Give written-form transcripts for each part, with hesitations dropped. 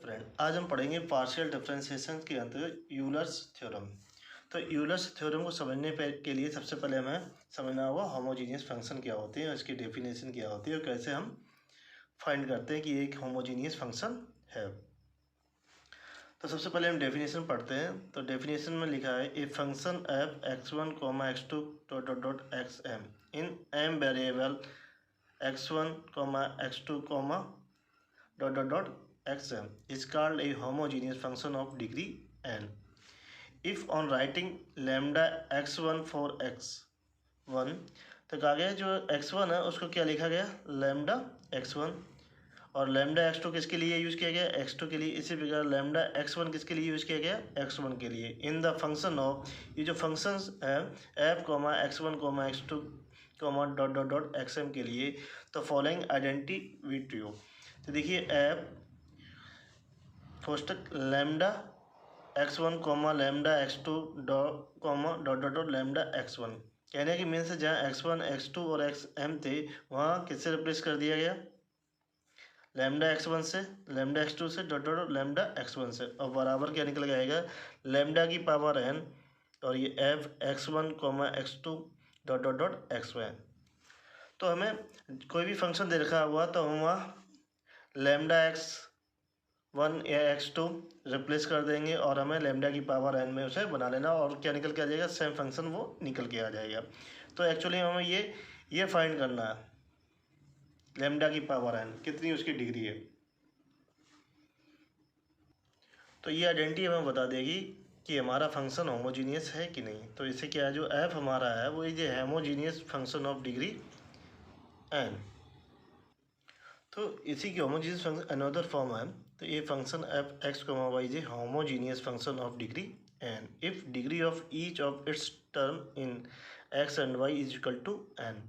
Friend, आज हम पढ़ेंगे पार्शियल डिफरेंशिएशन के अंतर्गत यूलर्स थ्योरम। तो यूलर्स थ्योरम को समझने के लिए सबसे पहले हमें समझना होगा होमोजीनियस फंक्शन क्या होते हैं, इसकी डेफिनेशन क्या होती है और कैसे हम फाइंड करते हैं कि ये एक होमोजीनियस फंक्शन है। तो सबसे पहले हम डेफिनेशन पढ़ते हैं। तो डेफिनेशन में लिखा है a function F x1, x2 dot dot dot X M in M variable x1, x2, dot dot dot xm is called a homogeneous function of degree n. If on writing lambda x1 for x1, तो कहा गया जो x1 है उसको क्या लिखा गया lambda x1 और लैम्डा x2 किसके लिए यूज़ किया गया x2 के लिए। इसी प्रकार लैम्डा x1 किसके लिए यूज़ किया गया x1 के लिए। इन द फंक्शन ऑफ ये जो फंक्शंस है f, x1, x2, dot dot dot xm के लिए, तो फॉलोइंग आइडेंटिटी ट्रू। तो देखिए f कोष्टक lambda x1, lambda x2 dot dot dot lambda x1, कहने की मीन से जहाँ x1, x2 और xm थे वहाँ किससे रिप्लेस कर दिया गया लैम्डा x1 से, लैम्डा x2 से, डॉट डॉट लैम्डा x1 से, और बराबर क्या निकल जाएगा लैम्डा की पावर n और ये f x1, x2 dot dot dot xy। तो हमें कोई भी फंक्शन दे रखा हुआ तो हम वहाँ लैम्डा x1 या x2 रिप्लेस कर देंगे और हमें लैम्डा की पावर n में उसे बना लेना और क्या निकल के आ जाएगा सेम फंक्शन वो निकल के आ जाएगा। तो एक्चुअली हमें ये फाइंड करना है लैम्डा की पावर n कितनी उसकी डिग्री है। तो ये आइडेंटिटी हमें बता देगी कि हमारा फंक्शन होमोजीनियस है कि नहीं। तो इससे क्या है जो f हमारा है वो ये homogeneous function of degree n। तो इसी की होमोजीनियस फंक्शन अनदर फॉर्म है। तो ये function F x Y is a homogeneous function of degree n if degree of each of its term in x and y is equal to n।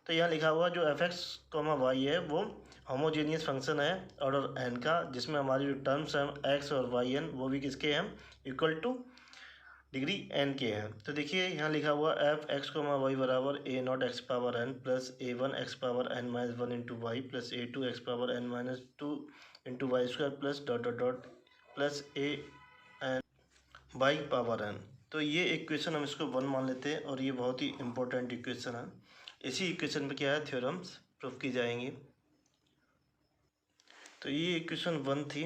तो यहाँ लिखा हुआ जो एफ एक्स वाई है वो होमोजीनियस फंक्शन है order n का, जिसमें हमारी जो टर्म्स हैं x और वाई n वो भी किसके हैं इक्वल टू डिग्री n के हैं। तो देखिए यहाँ लिखा हुआ एफ एक्स वाई बराबर a nought x power n plus a one x power n minus one into y plus a two x power n minus two into y square plus dot dot dot plus a n y power n। तो ये equation हम इसको 1 मान लेते हैं और ये बहुत ही इंपॉर्टेंट इक्वेशन है। इसी इक्वेशन पे क्या है थ्योरम्स प्रूफ की जाएंगी। तो ये इक्वेशन 1 थी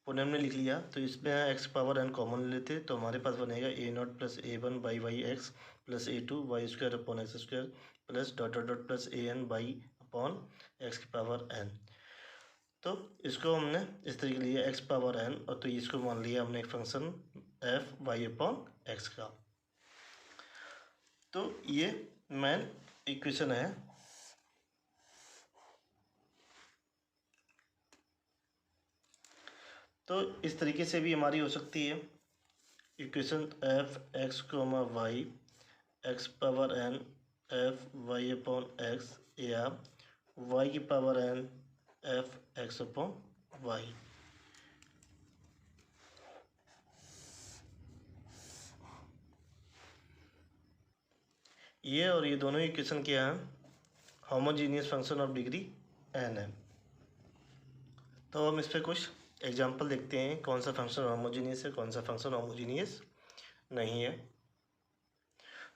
पुनः हमने लिख लिया। तो इसमें एक्स पावर n कॉमन लेते तो हमारे पास बनेगा a nought plus a one by y x plus a two y square upon x square plus dot dot dot plus a n by upon x की पावर n। तो इसको हमने इस तरीके लिया एक्स पावर n और तो इसको मान लिया हमने एक function F Y upon X का। तो ये मेन इक्वेशन है। तो इस तरीके से भी हमारी हो सकती है equation F x Y X power n F Y upon X या वाई की power n F X upon Y. ये और ये दोनों इक्वेशन क्या हैं homogeneous function of degree n है। तो हम इस पर कुछ एग्जांपल देखते हैं कौन सा फंक्शन होमोजीनियस है कौन सा फंक्शन होमोजीनियस नहीं है।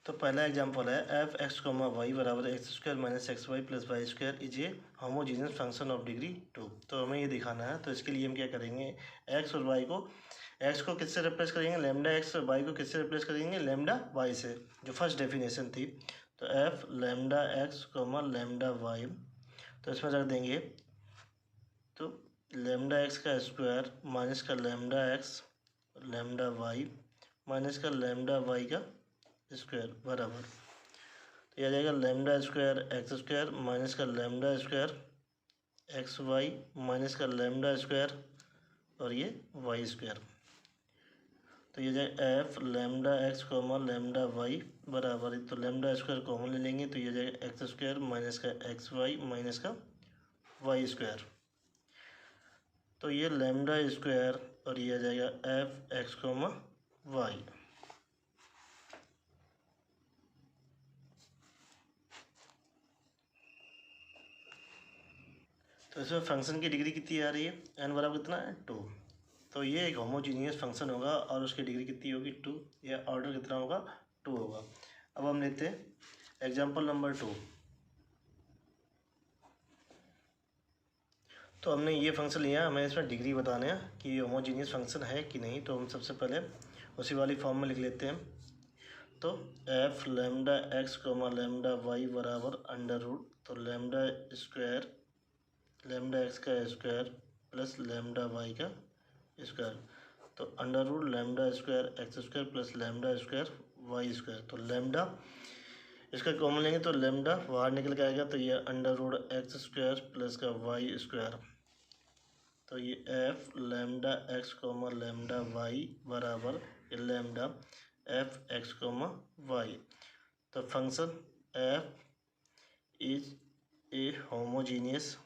तो पहला एग्जांपल है एफ एक्स वाई बराबर X square minus X Y plus Y square is a homogeneous function of degree 2। तो हमें ये दिखाना है। तो इसके लिए हम क्या करेंगे एक्स और वाई को एक्स को किससे रिप्लेस करेंगे लैम्डा एक्स और वाई को किससे रिप्लेस करेंगे लैम्डा वाई से, जो फर्स्ट डेफिनेशन थी। तो F lambda x lambda y, तो इसमें रख देंगे तो लैम्डा एक्स का स्क्वायर माइनस का lambda x lambda y minus का लैम्डा वाई का स्क्वायर बराबर, तो यह आ जाएगा lambda square x square minus का lambda square x y minus का लैम्डा स्क्वायर और ये वाई स्क्वायर। तो ये जाए f lambda x lambda Y बराबर है, तो लैम्डा स्क्वायर कॉमन ले लेंगे तो ये जाएगा एक्स स्क्वायर माइनस का एक्स वाई माइनस का वाई स्क्वायर। तो ये लैम्डा स्क्वायर और ये आ जाएगा एफ एक्स वाई। तो इसमें फंक्शन की डिग्री कितनी आ रही है एन बराबर कितना है 2। तो ये एक होमोजीनियस फंक्शन होगा और उसकी डिग्री कितनी होगी 2, या ऑर्डर कितना होगा 2 होगा। अब हम लेते हैं एग्जाम्पल नंबर 2। तो हमने ये फंक्शन लिया, हमें इसमें डिग्री बताना है कि ये होमोजीनियस फंक्शन है कि नहीं। तो हम सबसे पहले उसी वाली फॉर्म में लिख लेते हैं। तो F lambda x comma lambda Y बराबर अंडर रूट, तो लैम्डा स्क्वायर लैम्डा एक्स का स्क्वायर प्लस लैम्डा वाई का स्क्वायर, तो under root lambda square x square plus lambda square Y square. तो लैम्डा इसका कॉमन लेंगे तो लैम्डा बाहर निकल के आएगा, तो ये under root x square plus का वाई स्क्वायर। तो ये F lambda x comma lambda Y बराबर lambda F x comma y. तो function f is a homogeneous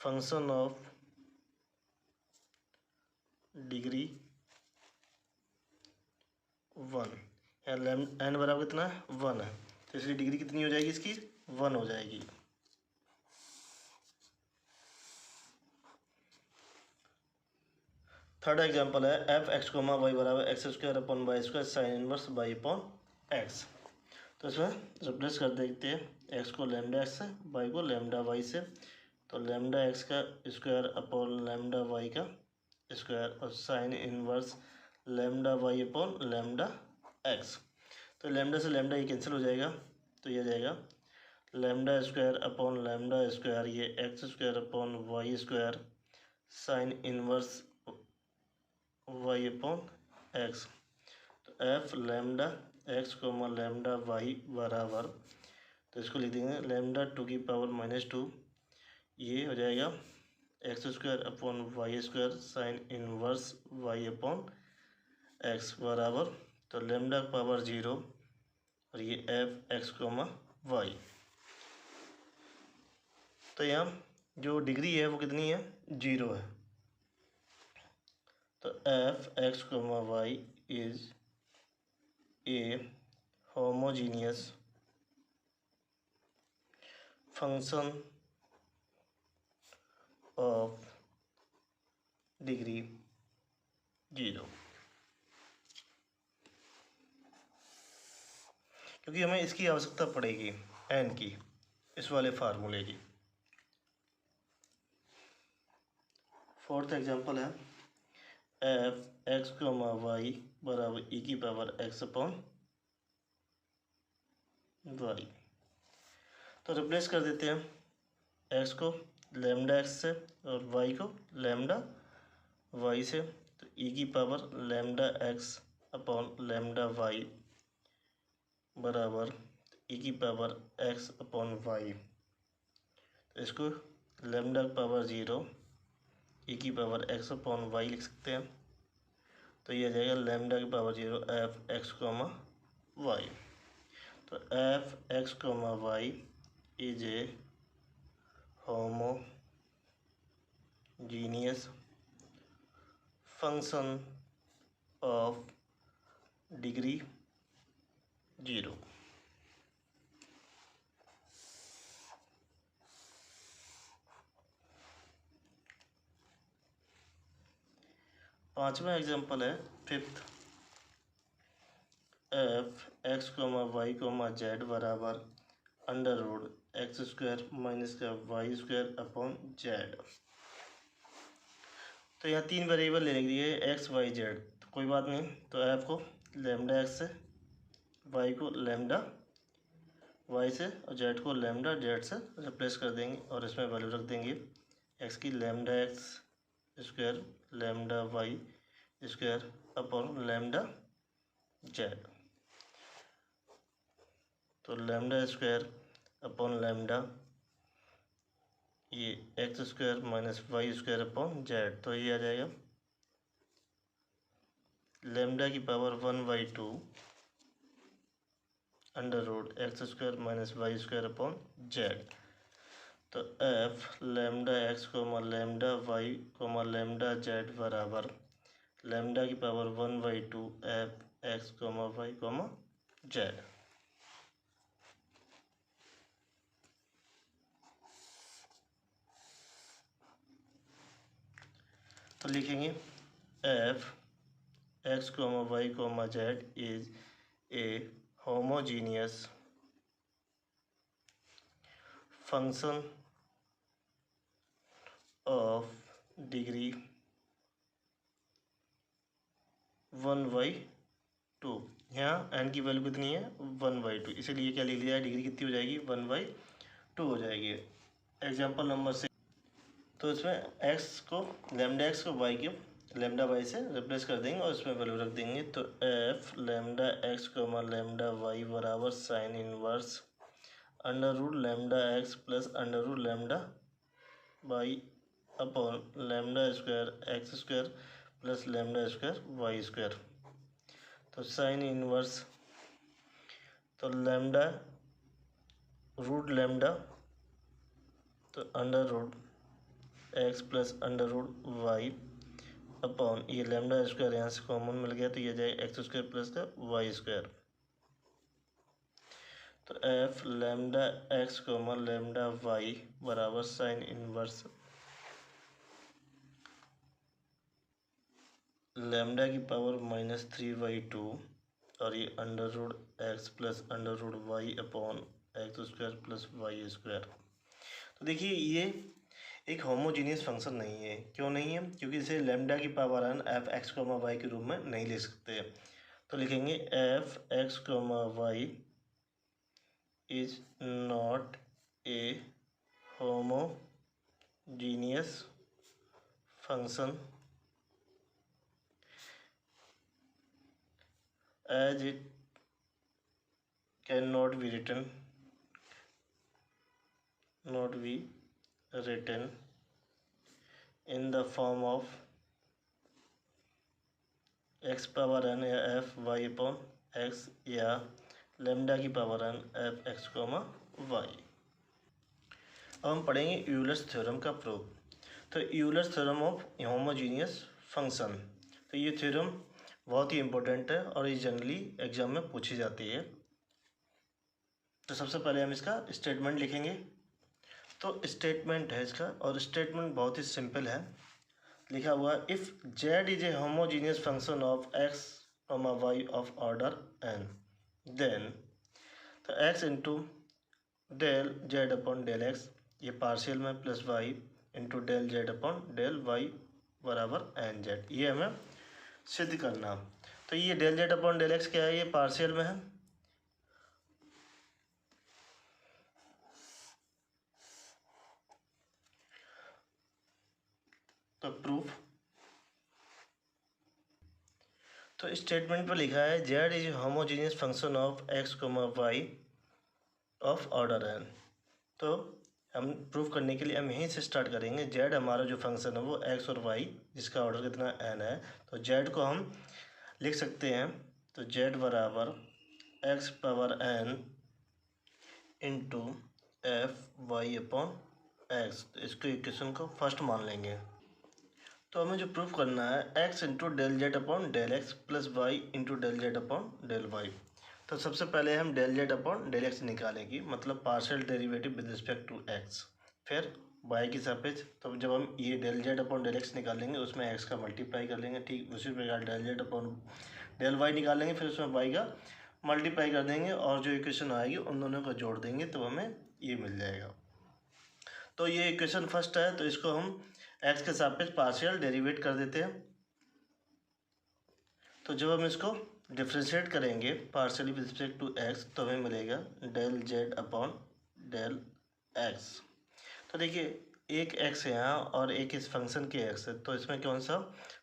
function of degree 1। N बराबर कितना है 1 है, तो इसकी डिग्री कितनी हो जाएगी, इसकी 1 हो जाएगी। थर्ड एग्जांपल है एफ एक्स कोमा वाई बराबर X square upon Y square sine inverse Y upon x. तो इसमें रिप्लेस कर देते हैं एक्स को लैम्डा एक्स से, वाई को लैम्डा वाई से। तो लैम्डा एक्स का स्क्वायर अपॉन लैम्डा वाई का स्क्वायर और sine inverse lambda Y upon lambda x. तो लैम्डा से लैम्डा ये कैंसिल हो जाएगा, तो ये जाएगा lambda square upon lambda square, ये x square upon Y square sine inverse Y upon x. तो F lambda x comma lambda Y बराबर, तो इसको लिख देंगे लैम्डा टू की पावर -2, ये हो जाएगा X square upon Y square sine inverse Y upon X बराबर, तो लैम्डा पावर 0 और ये एफ एक्स कोमा वाई। तो यहाँ जो डिग्री है वो कितनी है 0 है। तो F x comma Y is a homogeneous function of degree 0, क्योंकि हमें इसकी आवश्यकता पड़ेगी एन की, इस वाले फार्मूले की। फोर्थ एग्जांपल है एफ एक्स कोमा वाई बराबर ई की पावर एक्स अपॉन वाई। तो रिप्लेस कर देते हैं एक्स को लैम्डा एक्स से और वाई को लैम्डा वाई से। तो ई की power lambda x upon lambda Y बराबर ई की पावर एक्स अपॉन वाई। तो इसको लैम्डा पावर 0 ई की पावर एक्स अपॉन वाई लिख सकते हैं। तो ये आ जाएगा लैम्डा की power 0 f x comma y. तो F x comma Y is a homogeneous function of degree 0। पांचवा एग्जांपल है fifth f x comma Y comma z बराबर under root x square minus का वाई स्क्वायर अपॉन जेड। तो यहाँ 3 variable ले लिए x Y Z, तो कोई बात नहीं। तो एफ को लैम्डा एक्स से, वाई को लैम्डा वाई से और जेड को लैम्डा जेड से रिप्लेस कर देंगे और इसमें वैल्यू रख देंगे एक्स की lambda x square lambda y square upon lambda z. तो लैम्डा स्क्वायर अपॉन लैम्डा ये x square minus y square upon z. तो ये आ जाएगा लैम्डा की power 1/2 under root x square minus y square upon z. तो F lambda x comma lambda y comma lambda z बराबर lambda की power 1/2 f x comma Y comma z. तो लिखेंगे F x comma Y comma Z is a homogeneous function of degree 1/2। यहाँ N की value कितनी है 1/2, इसीलिए क्या लिख लिया है, डिग्री कितनी हो जाएगी 1/2 हो जाएगी। एग्जाम्पल नंबर 6, तो इसमें एक्स को लेमडा एक्स को वाई के लेमडा वाई से रिप्लेस कर देंगे और इसमें वैल्यू रख देंगे। तो F lambda x comma lambda Y बराबर sine inverse under root lambda x plus under root lambda y upon lambda square x square plus lambda square Y square. तो साइन इनवर्स, तो लेमडा रूट लेमडा, तो under root x plus under root Y upon ये lambda square यहाँ से common मिल गया तो ये जाएगा एक्स स्क्वायर प्लस का वाई स्क्वायर। तो F lambda x comma lambda Y बराबर साइन इनवर्स लेमडा की पावर -3/2 और ये under root x plus under root Y upon x square plus Y square. तो देखिए ये एक होमोजीनियस फंक्शन नहीं है। क्यों नहीं है? क्योंकि इसे लेमडा की power N F x comma Y के रूप में नहीं लिख सकते। तो लिखेंगे F x comma Y is not a homogeneous function as it cannot be written in the form of x power n या f y अपॉन x या लेमडा की power n f x comma y। अब हम पढ़ेंगे Euler's theorem का proof. तो Euler's theorem of homogeneous function, तो ये थ्योरम बहुत ही इम्पोर्टेंट है और ये जनरली एग्जाम में पूछी जाती है। तो सबसे पहले हम इसका स्टेटमेंट लिखेंगे। तो स्टेटमेंट है इसका, और स्टेटमेंट बहुत ही सिंपल है। लिखा हुआ if z is a homogeneous function of x comma y of order n then, तो x into del Z upon del x, ये पार्शियल में, plus Y into del Z upon del Y बराबर n z, ये हमें सिद्ध करना। तो ये del Z upon del x क्या है, ये पार्शियल में है, तो प्रूफ। तो स्टेटमेंट पर लिखा है Z is homogeneous function of x comma Y of order N. तो हम प्रूफ करने के लिए हम यहीं से स्टार्ट करेंगे। जेड हमारा जो फंक्शन है वो एक्स और वाई जिसका ऑर्डर कितना एन है, तो जेड को हम लिख सकते हैं। तो जेड बराबर X power N into F Y upon x, तो इसको इक्वेशन को फर्स्ट मान लेंगे। तो हमें जो प्रूफ करना है X into del Z upon del x plus Y into del Z upon del Y. तो सबसे पहले हम del Z upon del X निकालेंगे, मतलब partial derivative with respect to X, फिर वाई की सापेक्ष। तो जब हम ये del Z upon del X निकालेंगे उसमें एक्स का मल्टीप्लाई कर लेंगे, ठीक उसी प्रकार del Z upon del Y निकालेंगे, फिर उसमें वाई का मल्टीप्लाई कर देंगे और जो इक्वेशन आएगी उन दोनों को जोड़ देंगे तो हमें ये मिल जाएगा। तो ये इक्वेशन फर्स्ट है, तो इसको हम एक्स के सापेक्ष पार्शियल डेरिवेट कर देते हैं। तो जब हम इसको डिफ्रेंशिएट करेंगे partially with respect to X तो हमें मिलेगा del Z upon del X. तो देखिए एक एक्स है यहाँ और एक इस फंक्शन के एक्स है, तो इसमें कौन सा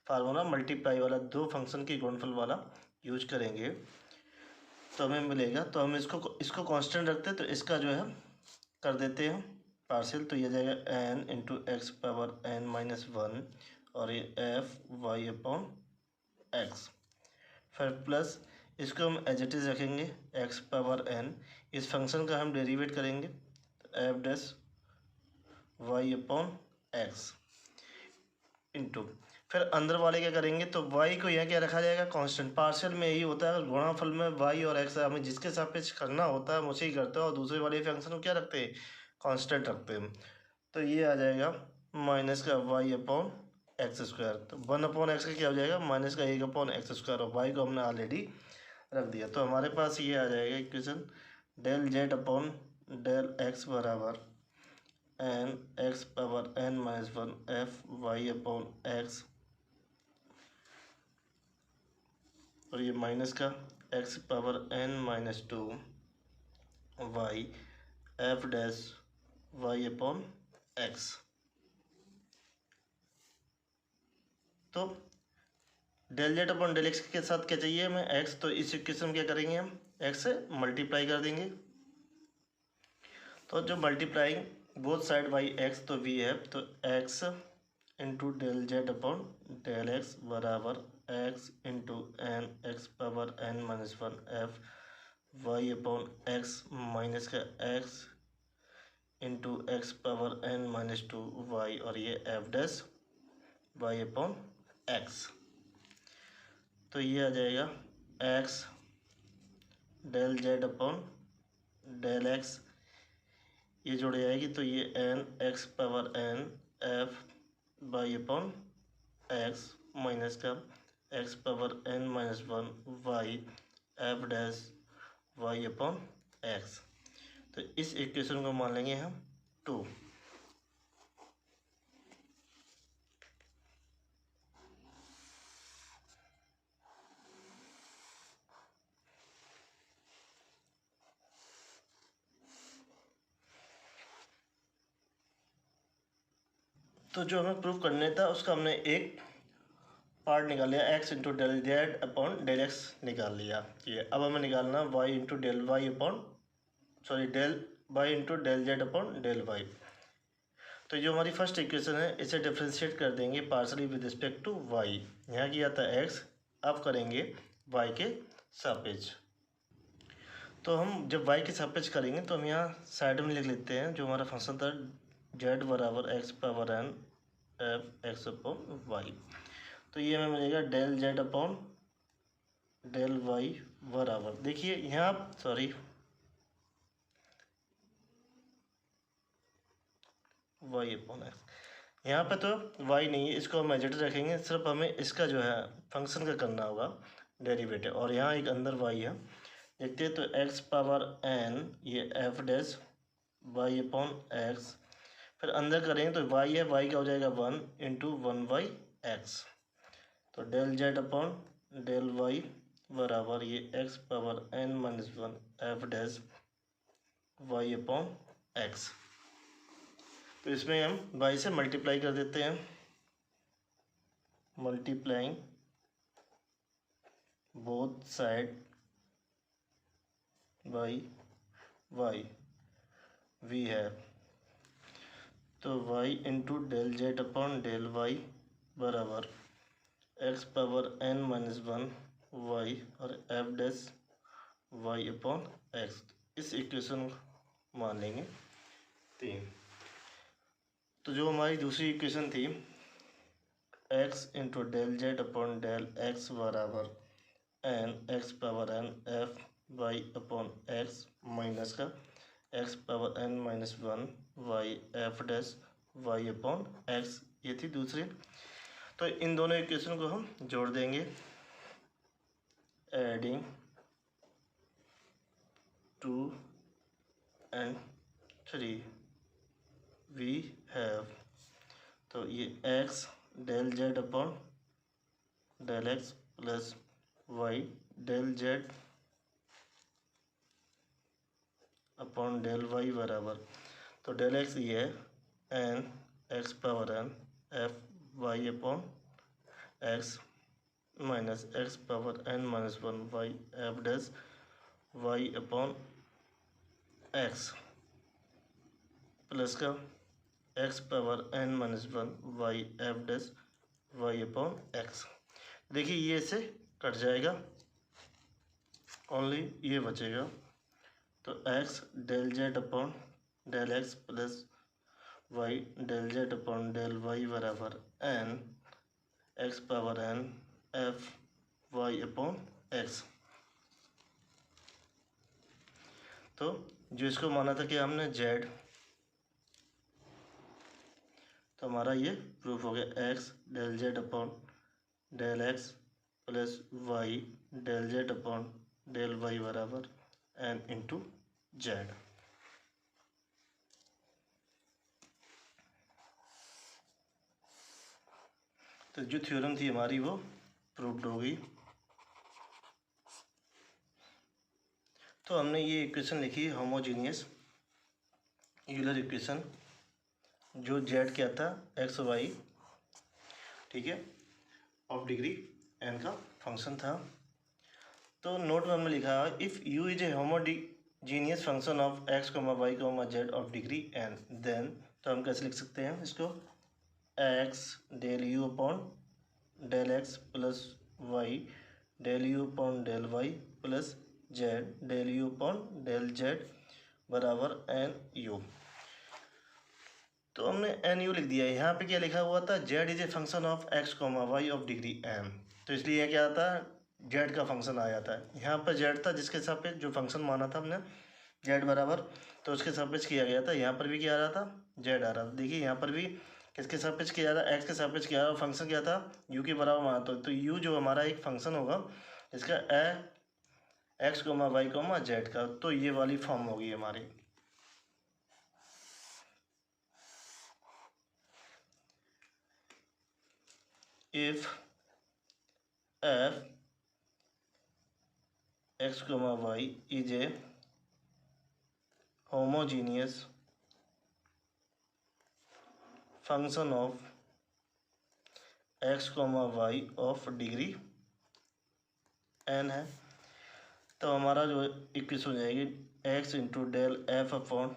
फार्मूला मल्टीप्लाई वाला, दो फंक्शन की गुणनफल वाला यूज करेंगे तो हमें मिलेगा। तो हम इसको कांस्टेंट रखते हैं, तो इसका जो है कर देते हैं पार्शियल, तो ये जाएगा N into X power N minus one और ये एफ वाई अपॉन एक्स, फिर प्लस इसको हम एज इट इज़ रखेंगे एक्स पावर एन, इस फंक्शन का हम डेरिवेट करेंगे तो F dash Y upon X into, फिर अंदर वाले क्या करेंगे, तो y को यहाँ क्या रखा जाएगा कांस्टेंट। पार्शियल में यही होता है, गुणनफल में y और x हमें जिसके सापेक्ष करना होता है हम उसे ही करते हैं, और दूसरे वाले फंक्शन को क्या रखते हैं कांस्टेंट रखते हैं। तो ये आ जाएगा माइनस का y अपॉन एक्स स्क्वायर। तो 1/x का क्या हो जाएगा, माइनस का 1/x², और वाई को हमने ऑलरेडी रख दिया। तो हमारे पास ये आ जाएगा equation, del Z upon del x बराबर n x power n-1 F Y upon x, और ये माइनस का x power n-2 y F dash Y upon x. तो del Z upon del x के साथ क्या चाहिए हमें, x, तो इस इक्वेशन में क्या करेंगे हम, x से मल्टीप्लाई कर देंगे। तो जो multiplying both side by x, तो v है, तो x into del Z upon del x बराबर x into N x power n-1 F Y upon x, minus का x into X power n-2 Y, और ये F dash Y upon x. तो ये आ जाएगा x del Z upon del x, ये जुड़ जाएगी, तो ये N x power n F Y upon x, minus का x power n-1 Y F dash Y upon x. तो इस इक्वेशन को मान लेंगे हम 2। तो जो हमें प्रूव करने था उसका हमने एक पार्ट निकाल लिया, x into del Z upon del X निकाल लिया। ये अब हमें निकालना y into del Y upon del Y into del Z upon del Y. तो जो हमारी फर्स्ट इक्वेशन है इसे डिफ्रेंशिएट कर देंगे partially with respect to y। यहाँ किया था x, अब करेंगे y के सापेक्ष। तो हम जब y के सापेक्ष करेंगे तो हम यहाँ साइड में लिख लेते हैं जो हमारा फंक्शन था, z बराबर x power n F X upon Y. तो ये हमें मिलेगा del Z upon del Y बराबर, देखिए यहाँ वाई अपॉन एक्स, यहाँ पे तो वाई नहीं है, इसको हम एजेड रखेंगे, सिर्फ हमें इसका जो है फंक्शन का करना होगा डेरिवेटिव, और यहाँ एक अंदर वाई है, देखते हैं। तो एक्स पावर एन, ये F dash Y upon X, फिर अंदर करेंगे तो वाई है, वाई का हो जाएगा 1 इंटू 1/x। तो del Z upon del Y बराबर ये X power n-1 F dash Y upon x. तो इसमें हम y से मल्टीप्लाई कर देते हैं, multiplying both side by y वी है, तो y into del Z upon del Y बराबर एक्स पावर n-1 वाई और F dash Y upon X. इस इक्वेशन मान लेंगे 3। तो जो हमारी दूसरी इक्वेशन थी, x into del Z upon del x बराबर n x power n F Y upon x, minus का x power n-1 Y F dash Y upon x, ये थी दूसरी। तो इन दोनों इक्वेशन को हम जोड़ देंगे, एडिंग 2 and 3 वी हैव, तो ये x del Z upon del x plus Y del Z upon del Y बराबर, तो डेल एक्स ये है n x power n F Y upon x, minus x power n-1 Y F dash Y upon x, plus का x power n-1 Y F dash Y upon x. देखिए ये से cut जाएगा, only ये बचेगा, तो x del Z upon del x plus Y del Z upon del Y बराबर n X power n F Y upon x. तो जो इसको माना था कि हमने z, तो हमारा ये प्रूफ हो गया X del Z upon del x plus Y del Z upon del Y बराबर एन इंटू जेड। तो जो थ्योरम थी हमारी वो प्रूव्ड हो गई। तो हमने ये इक्वेशन लिखी होमोजीनियस यूलर इक्वेशन, जो जेड क्या था एक्स वाई, ठीक है, ऑफ डिग्री एन का फंक्शन था। तो नोट में हमने लिखा if U is a homogeneous function of x comma Y comma Z of degree N, then तो हम कैसे लिख सकते हैं इसको, X del you upon del x plus Y del you upon del Y plus Z del you upon del Z बराबर N u. तो हमने एन यू लिख दिया। यहाँ पे क्या लिखा हुआ था, z is a function of x comma Y of degree n, तो इसलिए यह क्या आता है, जेड का फंक्शन आ जाता है। यहाँ पर जेड था जिसके सापेक्ष जो फंक्शन माना था हमने जेड बराबर, तो उसके सापेक्ष किया गया था। यहाँ पर भी क्या आ रहा था, जेड आ रहा था। देखिए यहाँ पर भी किसके सापेक्ष किया था, एक्स के सापेक्ष किया था, फंक्शन क्या था यू के बराबर माना था। तो यू जो हमारा एक फंक्शन होगा इसका x comma Y comma z का, तो ये वाली फॉर्म होगी हमारी। If f x comma Y is a homogeneous function of x comma y of degree n है, तो हमारा जो इक्वेशन हो जाएगी x into del f upon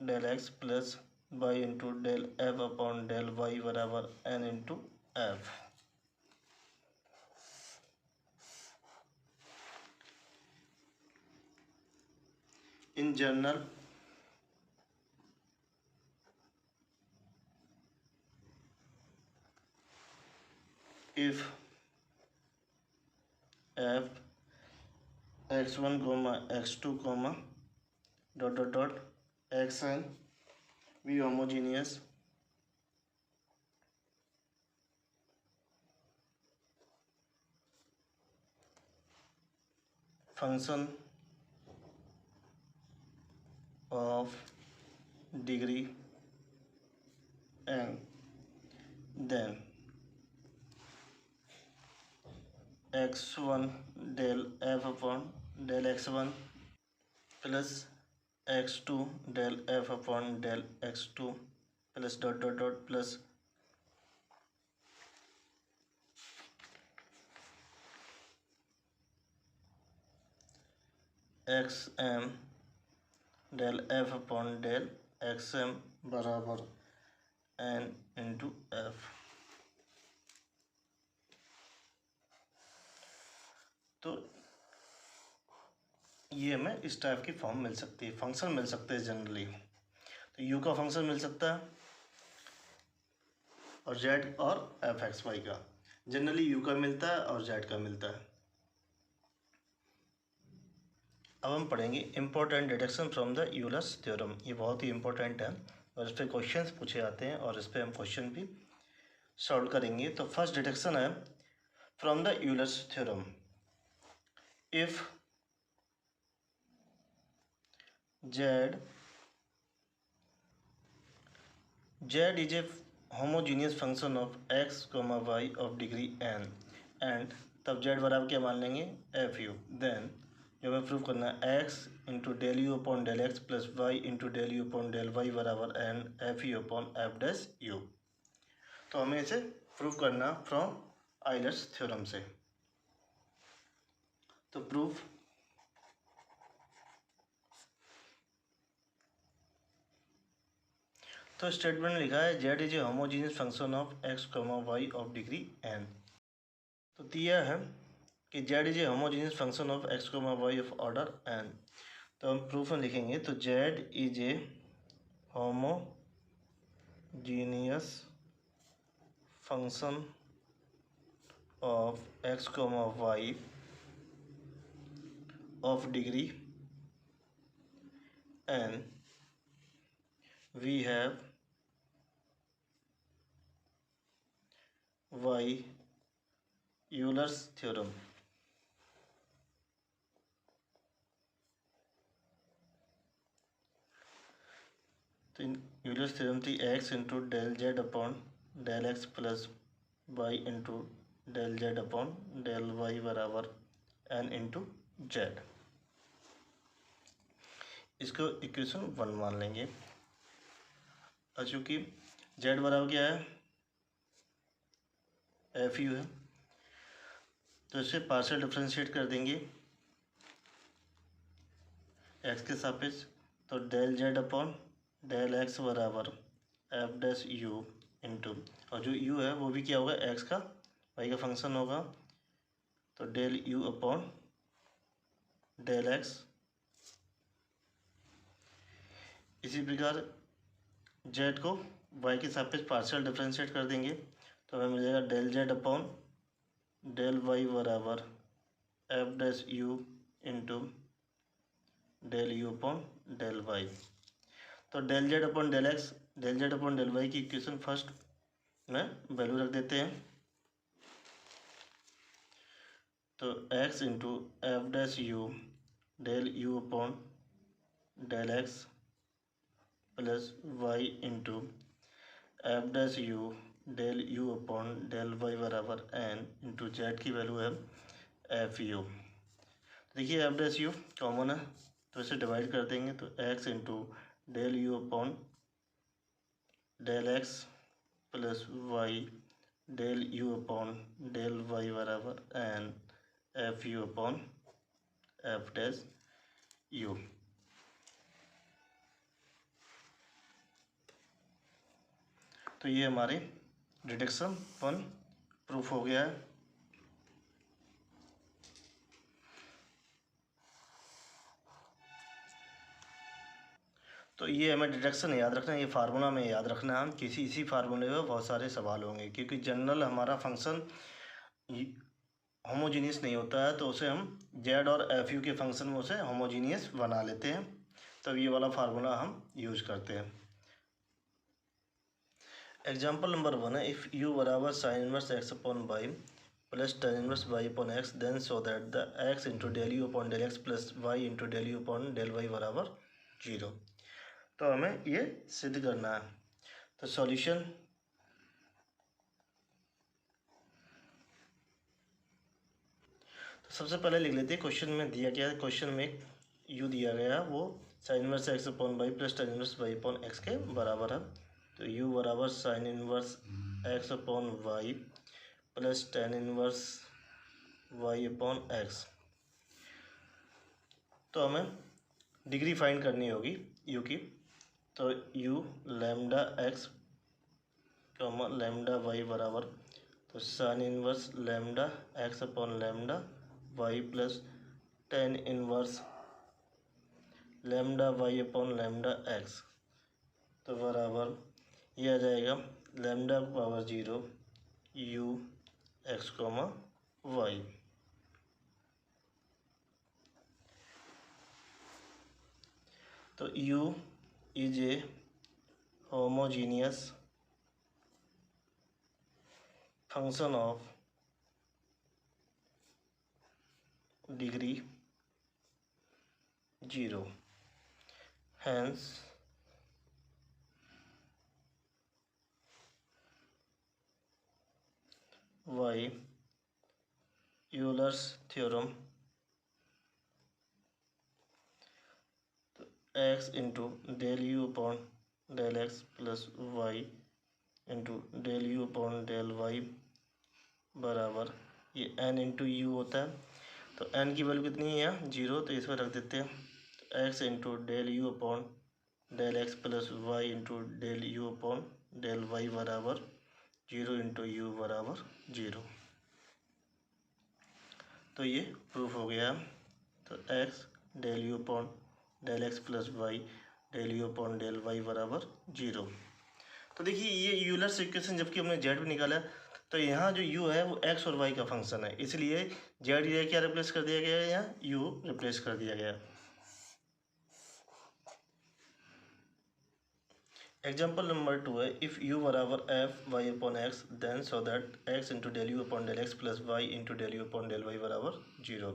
del x plus Y into del f upon del Y बराबर n into f. In general if f x1 comma x2 comma dot dot dot xn be homogeneous function of degree n, then x1 del f upon del x1 plus x2 del f upon del x2 plus dot dot dot plus xm del f upon del xm बराबर n into F. तो ये हमें इस type की form मिल सकती है, function मिल सकते हैं जनरली। तो यू का फंक्शन मिल सकता है और जेड और एफ एक्स वाई का, जनरली यू का मिलता है और जेड का मिलता है। अब हम पढ़ेंगे important deduction from the Euler's theorem. ये बहुत ही इंपॉर्टेंट है और इस पर क्वेश्चन पूछे जाते हैं और इस पर हम क्वेश्चन भी सॉल्व करेंगे। तो फर्स्ट डिडक्शन है from the Euler's theorem, if z is a homogeneous function of x, y of degree n and तब z बराबर क्या मान लेंगे एफ यू, देन जो हमें प्रूव करना है x into del you upon del x plus Y into del you upon del Y बराबर n f u upon f dash u. तो हमें इसे प्रूव करना फ्रॉम आइलर्स थ्योरम से। तो प्रूफ तो स्टेटमेंट लिखा है Z is a homogeneous function of x comma Y of degree n. तो दिया है कि z is a homogeneous function of x comma Y of order N. तो हम प्रूफ में लिखेंगे तो z is a homogeneous function of x comma Y of degree n, we have by Euler's theorem. तो यूलर्स थ्योरम थी x into del Z upon del x plus Y into del Z upon del Y बराबर N into Z. इसको equation 1 मान लेंगे। और चूँकि Z बराबर क्या है, एफ यू है, तो इसे पार्शियल डिफ्रेंशिएट कर देंगे एक्स के सापेक्ष। तो del Z upon del x बराबर एफ डैश यू इंटू, और जो यू है वो भी क्या होगा, एक्स का वाई का फंक्शन होगा, तो del you upon del x. इसी प्रकार जेड को वाई के सापेक्ष पार्शियल डिफ्रेंशिएट कर देंगे, तो हमें मिलेगा del Z upon del Y बराबर f dash u into del you upon del Y. तो del Z upon del x, del Z upon del y की इक्वेशन फर्स्ट में वैल्यू रख देते हैं। तो x into f dash u del you upon del x plus Y into f dash u del you upon del Y बराबर N into z की value है f u. देखिए एफ डैश यू कॉमन है, तो इसे divide कर देंगे, तो x into del you upon del x plus Y del you upon del Y बराबर n f u upon f dash u. तो ये हमारे डिडक्शन 1 प्रूफ हो गया है। तो ये हमें डिडक्शन याद रखना है, ये फार्मूला में याद रखना है। हम किसी इसी फार्मूले में बहुत सारे सवाल होंगे, क्योंकि जनरल हमारा फंक्शन होमोजीनियस नहीं होता है, तो उसे हम जेड और एफ यू के फंक्शन में उसे होमोजीनियस बना लेते हैं। तब ये वाला फार्मूला हम यूज करते हैं। एग्जाम्पल नंबर 1 है, इफ़ यू बराबर sine inverse x upon y plus tan inverse Y upon x then so that the x into del you upon del x plus Y into del you upon del Y बराबर 0। तो हमें ये सिद्ध करना है। तो solution, तो सबसे पहले लिख लेते हैं क्वेश्चन में दिया गया है। क्वेश्चन में एक यू दिया गया है, वो sine inverse x upon y plus tan inverse Y upon x के बराबर है। तो यू बराबर sine inverse x upon y plus tan inverse Y upon x. तो हमें डिग्री फाइंड करनी होगी यू की। तो u lambda x comma lambda Y बराबर, तो sine inverse lambda x upon lambda y plus tan inverse lambda Y upon lambda x, तो बराबर ये आ जाएगा lambda power 0 u x comma y. तो u is a homogeneous function of degree 0, hence y Euler's theorem x into del you upon del x plus Y into del you upon del Y बराबर ये N into you होता है। तो N की value कितनी है, 0, तो इसमें रख देते हैं। तो x into del you upon del x plus Y into del you upon del Y बराबर 0 इंटू यू बराबर 0। तो ये प्रूफ हो गया। तो x del you upon del x plus Y del you upon del Y बराबर 0। तो देखिए ये यूलर्स इक्वेशन जबकि हमने जेड भी निकाला, तो यहाँ जो यू है वो एक्स और वाई का फंक्शन है, इसलिए जेड ये क्या रिप्लेस कर दिया गया है, यहाँ यू रिप्लेस कर दिया गया। एग्जाम्पल नंबर 2 है, इफ़ u बराबर f Y upon x then so that x into del you upon del x plus Y into del you upon del Y बराबर 0।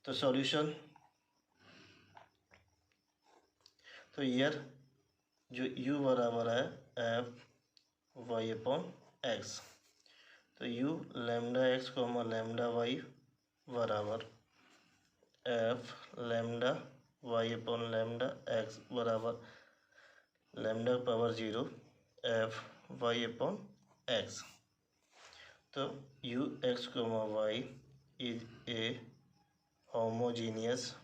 तो सॉल्यूशन, तो ईयर जो u बराबर है एफ वाई अपॉन एक्स, तो u lambda x comma lambda Y बराबर f lambda Y upon lambda x बराबर lambda power 0 f Y upon x. तो u x comma Y is a homogeneous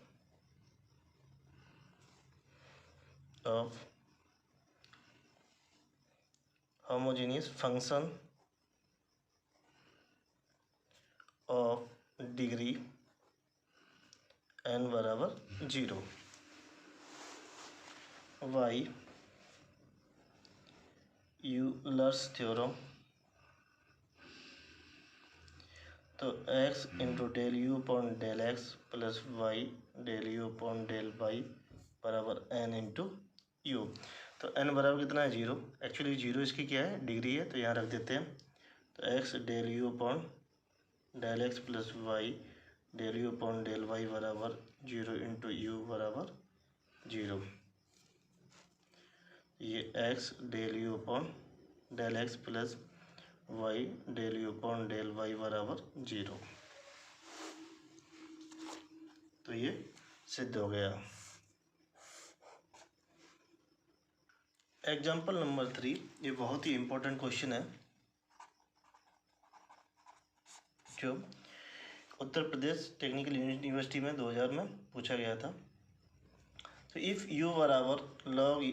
function of degree n बराबर 0। By Euler's theorem, तो x into del you upon del x plus Y del you upon del Y बराबर n into u. तो n बराबर कितना है 0, actually 0 इसकी क्या है डिग्री है, तो यहाँ रख देते हैं। तो x del you upon del x plus Y del you upon del Y बराबर 0 इंटू यू बराबर 0। ये x del you upon del x plus Y del you upon del Y बराबर 0। तो ये सिद्ध हो गया। एग्जाम्पल नंबर 3, ये बहुत ही इम्पोर्टेंट क्वेश्चन है जो उत्तर प्रदेश टेक्निकल यूनिवर्सिटी में 2000 में पूछा गया था। तो इफ़ u बराबर log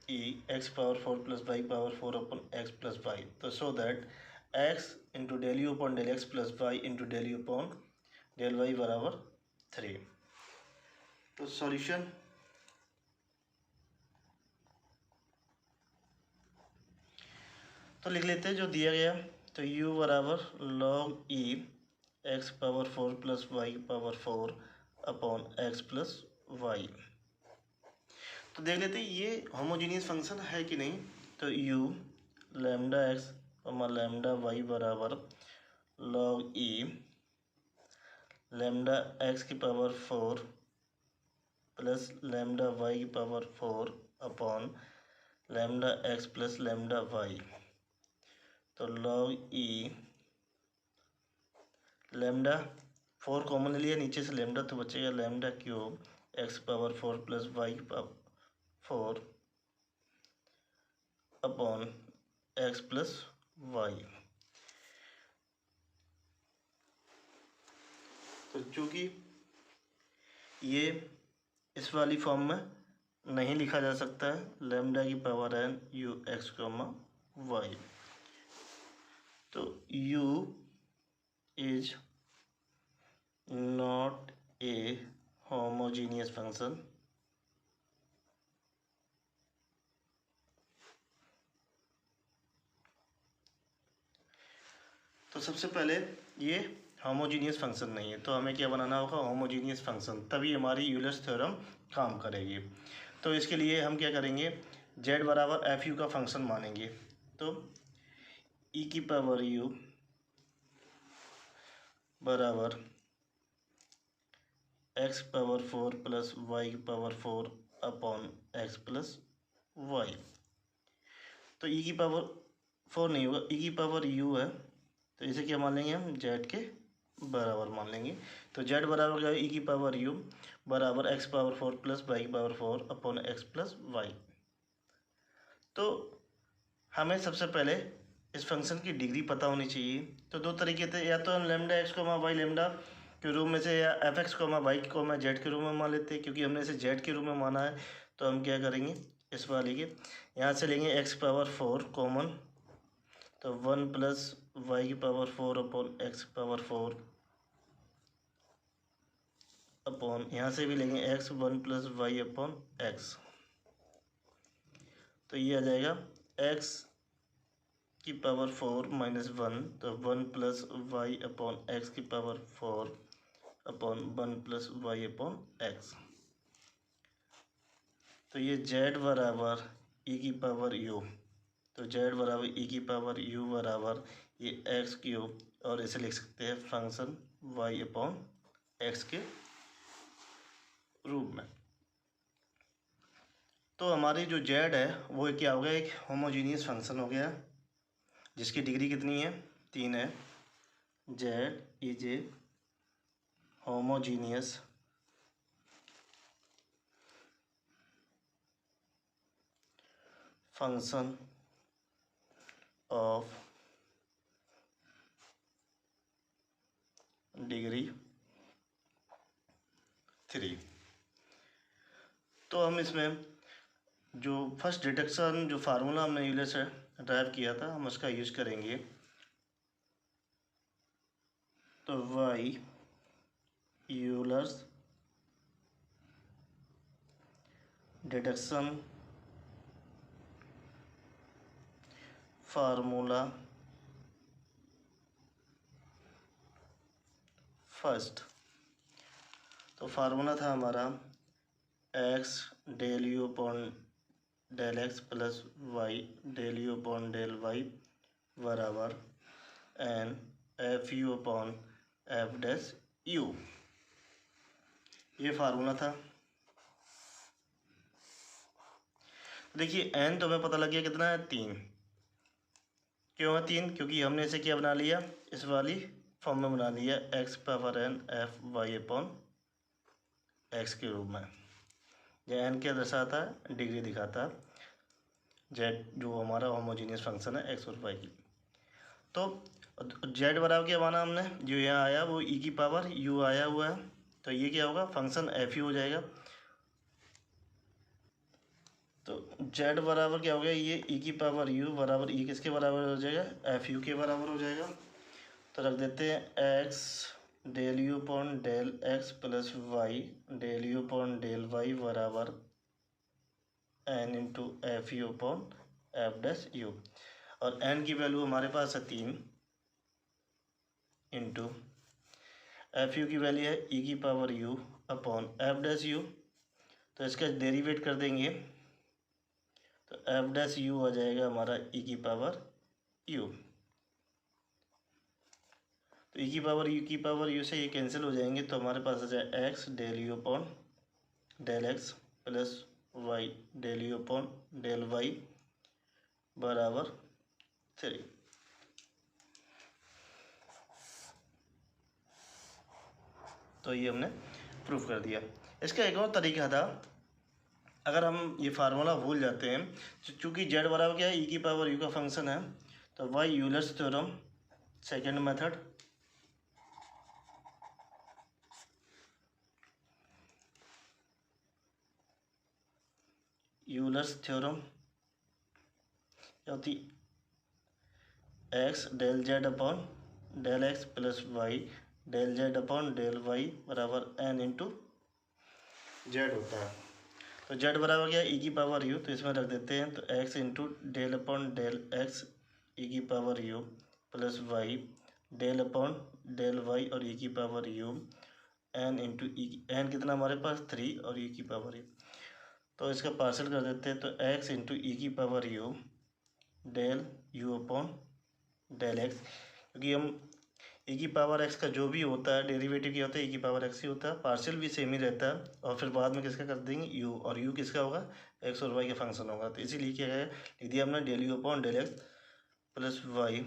e x power 4 plus y power 4 upon x plus y, तो so that x into del you upon del x plus Y into del you upon del Y बराबर 3। तो सॉल्यूशन, तो लिख लेते हैं जो दिया गया। तो u बराबर log e x power 4 plus y power 4 upon x plus y. तो देख लेते हैं ये होमोजीनियस फंक्शन है कि नहीं। तो u lambda x lambda Y बराबर log e लैम्डा एक्स की पावर 4 प्लस लैम्डा वाई की power 4 upon lambda x plus lambda y. तो log e लैम्डा 4 कॉमन ले लिया, नीचे से लैम्डा तो बचेगा lambda cube x power 4 plus y power 4 upon x plus y. तो चूँकि ये इस वाली फॉर्म में नहीं लिखा जा सकता है लैम्डा की power n u x comma y, तो u is not a homogeneous function. तो सबसे पहले ये होमोजीनियस फंक्शन नहीं है, तो हमें क्या बनाना होगा होमोजीनियस फंक्शन, तभी हमारी यूलर्स थ्योरम काम करेगी। तो इसके लिए हम क्या करेंगे, z बराबर एफ यू का फंक्शन मानेंगे। तो e की पावर u बराबर x पावर 4 प्लस वाई की power 4 upon x plus y. तो e की पावर 4 नहीं होगा, e की पावर u है, तो इसे क्या मान लेंगे हम z के बराबर मान लेंगे। तो z बराबर क्या है e की पावर u बराबर x पावर 4 प्लस वाई की power 4 upon x plus y. तो हमें सबसे पहले इस फंक्शन की डिग्री पता होनी चाहिए। तो दो तरीके थे, या तो हम लैम्डा एक्स को वाई लैम्डा के रूप में से, या एफ एक्स को वाई को जेड के रूप में मान लेते हैं। क्योंकि हमने इसे जेड के रूप में माना है, तो हम क्या करेंगे इस वाले के यहाँ से लेंगे एक्स पावर 4 कॉमन, तो 1 प्लस वाई की power 4 upon x power 4 upon यहाँ से भी लेंगे x 1 plus y upon x. तो ये आ जाएगा एक्स की पावर 4 माइनस 1, तो 1 प्लस वाई अपॉन एक्स की power 4 upon 1 plus y upon x. तो ये z बराबर ई की पावर यू, तो जेड बराबर ई की पावर यू बराबर ये एक्स क्यूब, और इसे लिख सकते हैं फंक्शन वाई अपॉन एक्स के रूप में। तो हमारी जो जेड है वो क्या हो गया, एक होमोजीनियस फंक्शन हो गया जिसकी डिग्री कितनी है, 3 है। Z is a homogeneous function of degree 3। तो हम इसमें जो फर्स्ट डिडक्शन जो फार्मूला हमने यूलर से ड्राइव किया था हम उसका यूज करेंगे। तो by Euler's deduction formula first, तो फार्मूला था हमारा x del you upon del x plus Y del you upon del Y बराबर n f u upon f dash u, ये फार्मूला था। देखिए एन तो हमें पता लग गया कितना है, 3। क्यों है 3, क्योंकि हमने इसे क्या बना लिया, इस वाली फॉर्म में बना लिया, x power N f Y upon x के रूप में। यह एन क्या दर्शाता है, डिग्री दिखाता है जेड जो हमारा होमोजीनियस फंक्शन है एक्स और वाई की। तो जेड बराबर क्या माना हमने, जो यहाँ आया वो ई की पावर यू आया हुआ है, तो ये क्या होगा, फंक्शन एफ यू हो जाएगा। तो जेड बराबर क्या हो गया, ये ई की पावर यू बराबर ई किसके बराबर हो जाएगा, एफ यू के बराबर हो जाएगा। तो रख देते हैं x del you upon del x plus Y del you upon del Y बराबर N into f u upon f dash u, और एन की वैल्यू हमारे पास है 3 इंटू एफ यू की वैल्यू है ई की power u upon f dash u, तो इसका डेरिवेट कर देंगे तो एफ डैश यू आ जाएगा हमारा ई की पावर यू। तो ई की पावर यू से ये कैंसिल हो जाएंगे, तो हमारे पास आ जाए x del you upon del x plus Y del you upon del Y बराबर 3। तो ये हमने प्रूफ कर दिया। इसका एक और तरीका था, अगर हम ये फार्मूला भूल जाते हैं, चूँकि जेड बराबर क्या है, ई की पावर यू का फंक्शन है, तो by Euler's theorem second method, Euler's theorem क्या होती, x del Z upon del x plus Y del Z upon del Y बराबर एन इंटू जेड होता है। तो जेड बराबर क्या है, ई की पावर यू, तो इसमें रख देते हैं, तो x into del upon del x e की power u plus Y del upon del y और ई की power u n into e, n कितना हमारे पास 3 और ई की पावर यू, तो इसका पार्सल कर देते हैं, तो एक्स इंटू ई की power u del you upon del x, क्योंकि हम ई की पावर एक्स का जो भी होता है डेरिवेटिव क्या होता है, ई की पावर एक्स ही होता है, पार्शियल भी सेम ही रहता है, और फिर बाद में किसका कर देंगे यू, और यू किसका होगा, एक्स और वाई का फंक्शन होगा। तो इसीलिए क्या है, लिख दिया हमने del you upon del x plus y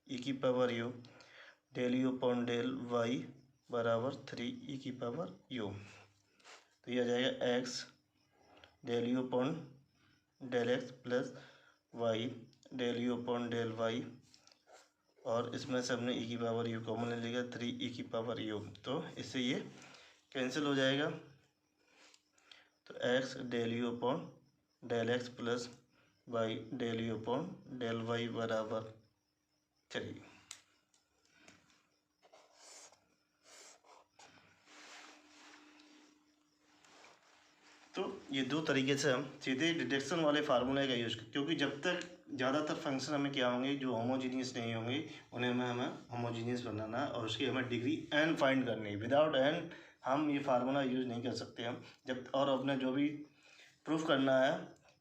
e की power u del you upon del Y बराबर 3 ई की पावर यू। तो ये आ जाएगा x del you upon del x plus Y del you upon del y, और इसमें से हमने ई की पावर यू कॉमन ले लिया 3 ई की पावर यू, तो इससे ये कैंसिल हो जाएगा। तो x del you upon del x plus Y del you upon del Y बराबर 3। तो ये दो तरीके से हम सीधे डिडक्शन वाले फार्मूले का यूज, क्योंकि जब तक ज़्यादातर फंक्शन हमें क्या होंगे जो होमोजीनियस नहीं होंगे उन्हें हमें होमोजीनियस बनाना है, और उसकी हमें डिग्री एन फाइंड करनी है। विदाउट एन हम ये फार्मूला यूज नहीं कर सकते हम, जब और अपने जो भी प्रूफ करना है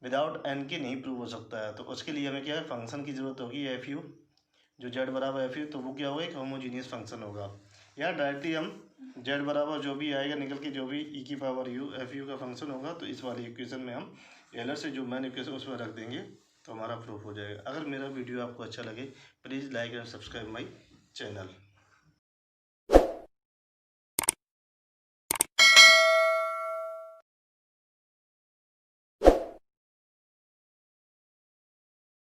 विदाउट एन के नहीं प्रूव हो सकता है। तो उसके लिए हमें क्या है, फंक्शन की ज़रूरत होगी एफ यू, जो जेड बराबर एफ यू, तो वो क्या होगा, एक होमोजीनियस फंक्शन होगा। या डायरेक्टली हम जेड बराबर जो भी आएगा निकल के, जो भी ई की पावर यू एफ यू का फंक्शन होगा, तो इस वाली इक्वेशन में हम टेलर से जो मैन इक्वेशन उसमें रख देंगे तो हमारा प्रूफ हो जाएगा। अगर मेरा वीडियो आपको अच्छा लगे please like and subscribe my channel.